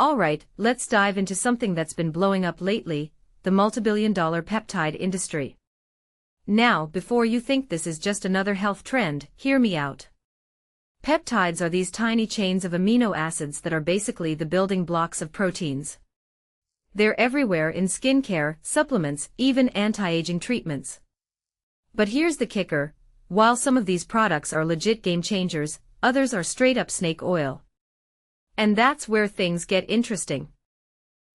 Alright, let's dive into something that's been blowing up lately, the multibillion-dollar peptide industry. Now, before you think this is just another health trend, hear me out. Peptides are these tiny chains of amino acids that are basically the building blocks of proteins. They're everywhere in skincare, supplements, even anti-aging treatments. But here's the kicker, while some of these products are legit game changers, others are straight-up snake oil. And that's where things get interesting.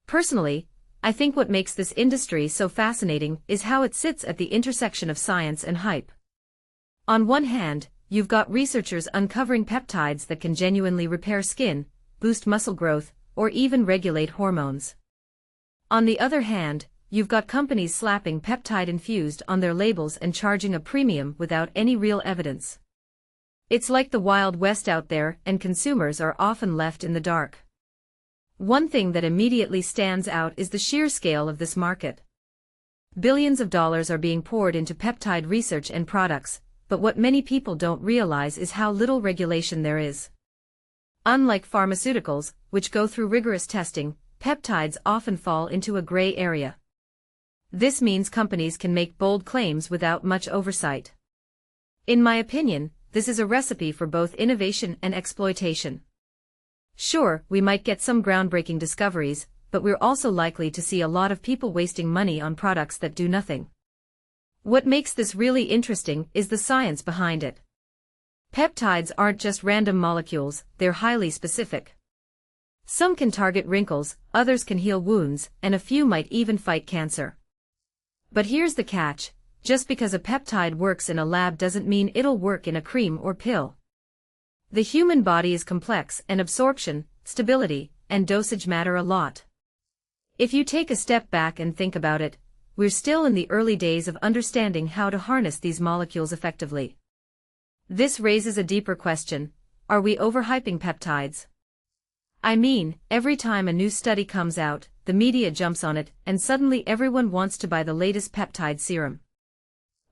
Personally, I think what makes this industry so fascinating is how it sits at the intersection of science and hype. On one hand, you've got researchers uncovering peptides that can genuinely repair skin, boost muscle growth, or even regulate hormones. On the other hand, you've got companies slapping peptide infused on their labels and charging a premium without any real evidence. It's like the Wild West out there, and consumers are often left in the dark. One thing that immediately stands out is the sheer scale of this market. Billions of dollars are being poured into peptide research and products, but what many people don't realize is how little regulation there is. Unlike pharmaceuticals, which go through rigorous testing, peptides often fall into a gray area. This means companies can make bold claims without much oversight. In my opinion, this is a recipe for both innovation and exploitation. Sure, we might get some groundbreaking discoveries, but we're also likely to see a lot of people wasting money on products that do nothing. What makes this really interesting is the science behind it. Peptides aren't just random molecules, they're highly specific. Some can target wrinkles, others can heal wounds, and a few might even fight cancer. But here's the catch. Just because a peptide works in a lab doesn't mean it'll work in a cream or pill. The human body is complex, and absorption, stability, and dosage matter a lot. If you take a step back and think about it, we're still in the early days of understanding how to harness these molecules effectively. This raises a deeper question: are we overhyping peptides? I mean, every time a new study comes out, the media jumps on it, and suddenly everyone wants to buy the latest peptide serum.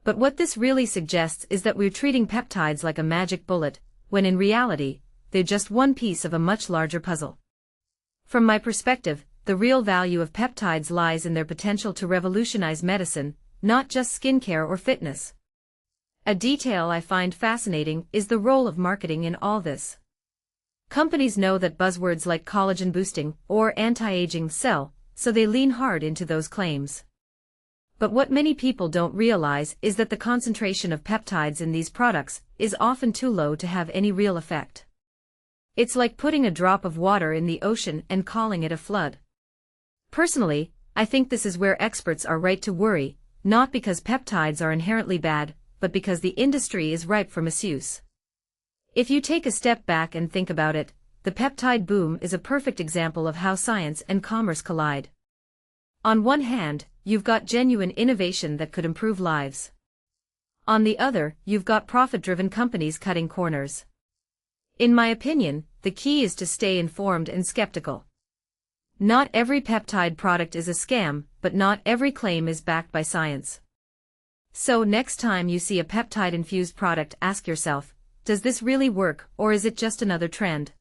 But what this really suggests is that we're treating peptides like a magic bullet, when in reality, they're just one piece of a much larger puzzle. From my perspective, the real value of peptides lies in their potential to revolutionize medicine, not just skincare or fitness. A detail I find fascinating is the role of marketing in all this. Companies know that buzzwords like collagen boosting or anti-aging sell, so they lean hard into those claims. But what many people don't realize is that the concentration of peptides in these products is often too low to have any real effect. It's like putting a drop of water in the ocean and calling it a flood. Personally, I think this is where experts are right to worry, not because peptides are inherently bad, but because the industry is ripe for misuse. If you take a step back and think about it, the peptide boom is a perfect example of how science and commerce collide. On one hand, you've got genuine innovation that could improve lives. On the other, you've got profit-driven companies cutting corners. In my opinion, the key is to stay informed and skeptical. Not every peptide product is a scam, but not every claim is backed by science. So next time you see a peptide-infused product, ask yourself, does this really work, or is it just another trend?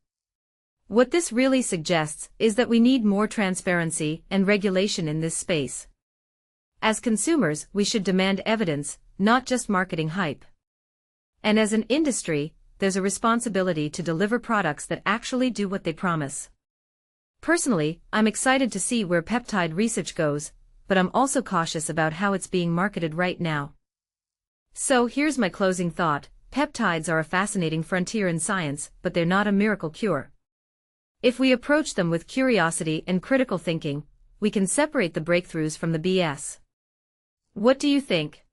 What this really suggests is that we need more transparency and regulation in this space. As consumers, we should demand evidence, not just marketing hype. And as an industry, there's a responsibility to deliver products that actually do what they promise. Personally, I'm excited to see where peptide research goes, but I'm also cautious about how it's being marketed right now. So here's my closing thought: peptides are a fascinating frontier in science, but they're not a miracle cure. If we approach them with curiosity and critical thinking, we can separate the breakthroughs from the BS. What do you think?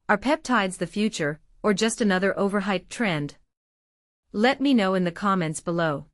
Are peptides the future, or just another overhyped trend? Let me know in the comments below.